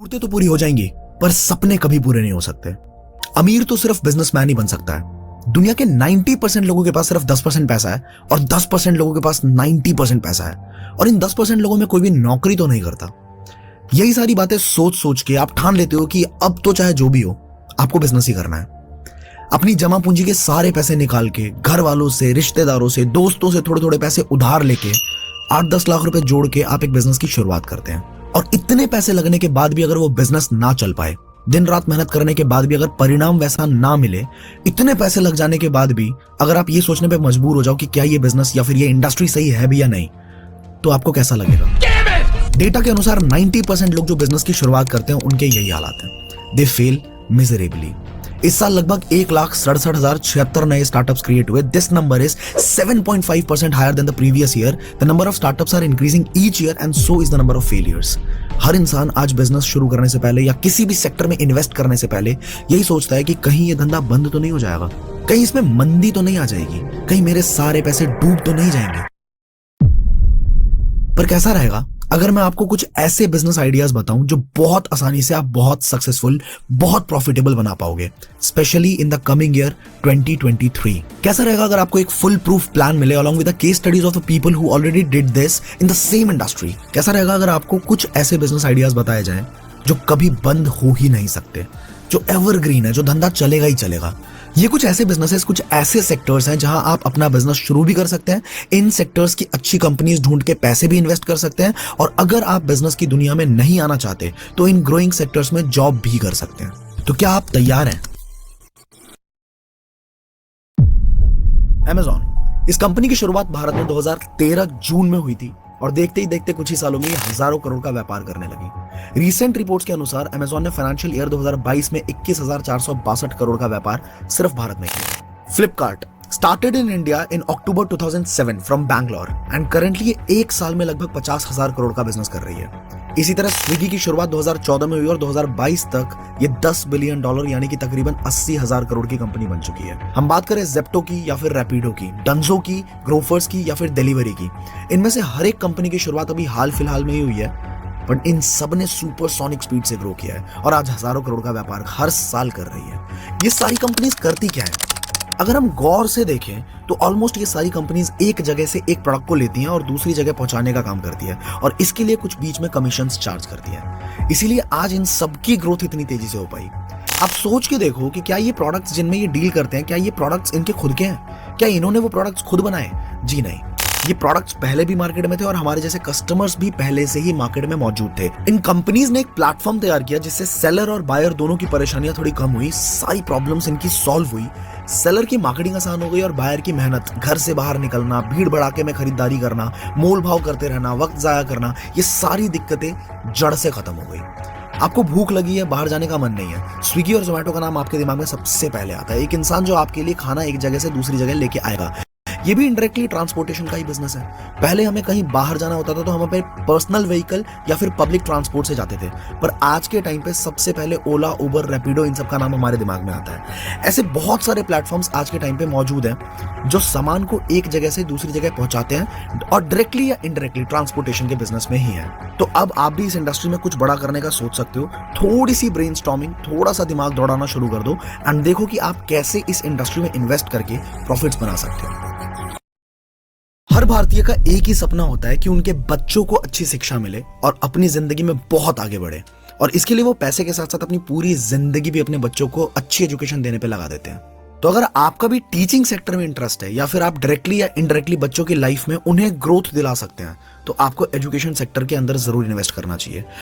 जरूरतें तो पूरी हो जाएंगी पर सपने कभी पूरे नहीं हो सकते। अमीर तो सिर्फ बिजनेसमैन ही बन सकता है। दुनिया के 90% लोगों के पास सिर्फ 10% पैसा है और 10% लोगों के पास 90% पैसा है, और इन 10% लोगों में कोई भी नौकरी तो नहीं करता। यही सारी बातें सोच सोच के आप ठान लेते हो कि अब तो चाहे जो भी हो आपको बिजनेस ही करना है। अपनी जमा पूंजी के सारे पैसे निकाल के घर वालों से, रिश्तेदारों से, दोस्तों से थोड़े थोड़े पैसे उधार लेके 8-10 लाख रुपए जोड़ के आप एक बिजनेस की शुरुआत करते हैं। और इतने पैसे लगने के बाद भी अगर वो बिजनेस ना चल पाए, दिन रात मेहनत करने के बाद भी अगर परिणाम वैसा ना मिले, इतने पैसे लग जाने के बाद भी अगर आप ये सोचने पे मजबूर हो जाओ कि क्या ये बिजनेस या फिर ये इंडस्ट्री सही है भी या नहीं, तो आपको कैसा लगेगा? डेटा के अनुसार 90% लोग जो बिजनेस की शुरुआत करते हैं उनके यही हालात हैं। They fail miserably. इस साल लगभग 1,67,076 नए स्टार्टअप्स क्रिएट हुए। This number is 7.5% higher than the previous year. The number of startups are increasing each year and so is the number of failures. हर इंसान आज बिजनेस शुरू करने से पहले या किसी भी सेक्टर में इन्वेस्ट करने से पहले यही सोचता है कि कहीं ये धंधा बंद तो नहीं हो जाएगा, कहीं इसमें मंदी तो नहीं आ जाएगी, कहीं मेरे सारे पैसे डूब तो नहीं जाएंगे। पर कैसा रहेगा अगर मैं आपको कुछ ऐसे बिजनेस आइडियाज बताऊं जो बहुत आसानी से आप बहुत सक्सेसफुल, बहुत प्रॉफिटेबल बना पाओगे, specially in the coming year 2023। कैसा रहेगा अगर आपको एक फुल प्रूफ प्लान मिले along with the case studies of the people who already did this in the same industry? कैसा रहेगा अगर आपको कुछ ऐसे बिजनेस आइडियाज बताए जाएं जो कभी बंद हो ही नहीं सकते, जो एवरग्रीन है, जो धंधा चलेगा ही चलेगा? ये कुछ ऐसे बिजनेसेस, कुछ ऐसे सेक्टर्स हैं जहां आप अपना बिजनेस शुरू भी कर सकते हैं, इन सेक्टर्स की अच्छी कंपनीज ढूंढ के पैसे भी इन्वेस्ट कर सकते हैं, और अगर आप बिजनेस की दुनिया में नहीं आना चाहते तो इन ग्रोइंग सेक्टर्स में जॉब भी कर सकते हैं। तो क्या आप तैयार हैं? Amazon, इस कंपनी की शुरुआत भारत में 2013 जून में हुई थी और देखते ही देखते कुछ ही सालों में हजारों करोड़ का व्यापार करने लगी। रीसेंट रिपोर्ट्स के अनुसार Amazon ने फाइनेंशियल ईयर 2022 में 21,462 करोड़ का व्यापार सिर्फ भारत में किया। Flipkart started in India in October 2007 from Bangalore and currently ये एक साल में लगभग 50,000 करोड़ का बिजनेस कर रही है। इसी तरह स्विगी की शुरुआत 2014 में हुई और 2022 तक ये $10 बिलियन यानी कि तकरीबन 80,000 करोड़ की कंपनी बन चुकी है। हम बात करें जेप्टो की या फिर रैपिडो की, डंजो की, ग्रोफर्स की या फिर डिलीवरी की, इनमें से हर एक कंपनी की शुरुआत अभी हाल फिलहाल में ही हुई है, बट इन सब ने सुपरसोनिक स्पीड से ग्रो किया है और आज हजारों करोड़ का व्यापार हर साल कर रही है। ये सारी कंपनीज करती क्या है? अगर हम गौर से देखें तो ऑलमोस्ट ये सारी कंपनीज एक जगह से एक प्रोडक्ट को लेती हैं और दूसरी जगह पहुंचाने का काम करती है, और इसके लिए कुछ बीच में कमीशंस चार्ज करती है। इसीलिए आज इन सबकी ग्रोथ इतनी तेजी से हो पाई। आप सोच के देखो कि क्या ये प्रोडक्ट्स जिनमें ये डील करते हैं, क्या ये प्रोडक्ट्स इनके खुद के हैं? क्या इन्होंने वो प्रोडक्ट्स खुद बनाए? जी नहीं, ये प्रोडक्ट्स पहले भी मार्केट में थे और हमारे जैसे कस्टमर्स भी पहले से ही मार्केट में मौजूद थे। इन कंपनीज ने एक प्लेटफॉर्म तैयार किया जिससे सेलर और बायर दोनों की परेशानियां थोड़ी कम हुई, सारी प्रॉब्लम्स इनकी सॉल्व हुई। सेलर की मार्केटिंग आसान हो गई और बायर की मेहनत, घर से बाहर निकलना, भीड़ भड़ाके में खरीदारी करना, मोल भाव करते रहना, वक्त जाया करना, ये सारी दिक्कतें जड़ से खत्म हो गई। आपको भूख लगी है, बाहर जाने का मन नहीं है, स्विगी और जोमेटो का नाम आपके दिमाग में सबसे पहले आता है। एक इंसान जो आपके लिए खाना एक जगह से दूसरी जगह लेके आएगा। ये भी इनडायरेक्टली ट्रांसपोर्टेशन का ही बिजनेस है। पहले हमें कहीं बाहर जाना होता था तो हम अपने पर्सनल व्हीकल या फिर पब्लिक ट्रांसपोर्ट से जाते थे, पर आज के टाइम पे सबसे पहले ओला, उबर, रैपिडो, इन सब का नाम हमारे दिमाग में आता है। ऐसे बहुत सारे प्लेटफॉर्म्स आज के टाइम पे मौजूद हैं जो सामान को एक जगह से दूसरी जगह पहुंचाते हैं और डायरेक्टली या इनडायरेक्टली ट्रांसपोर्टेशन के बिजनेस में ही है। तो अब आप भी इस इंडस्ट्री में कुछ बड़ा करने का सोच सकते हो। थोड़ी सी ब्रेनस्टॉर्मिंग, थोड़ा सा दिमाग दौड़ाना शुरू कर दो एंड देखो कि आप कैसे इस इंडस्ट्री में इन्वेस्ट करके प्रॉफिट्स बना सकते हो। हर भारतीय का एक ही सपना होता है कि उनके बच्चों को अच्छी शिक्षा मिले और अपनी जिंदगी में बहुत आगे बढ़े, और इसके लिए वो पैसे के साथ साथ अपनी पूरी जिंदगी भी अपने बच्चों को अच्छी एजुकेशन देने पे लगा देते हैं। तो अगर आपका भी टीचिंग सेक्टर में इंटरेस्ट है या फिर आप डायरेक्टली या इनडायरेक्टली बच्चों की लाइफ में उन्हें ग्रोथ दिला सकते हैं, तो आपको एजुकेशन सेक्टर के अंदर जरूर इन्वेस्ट करना चाहिए।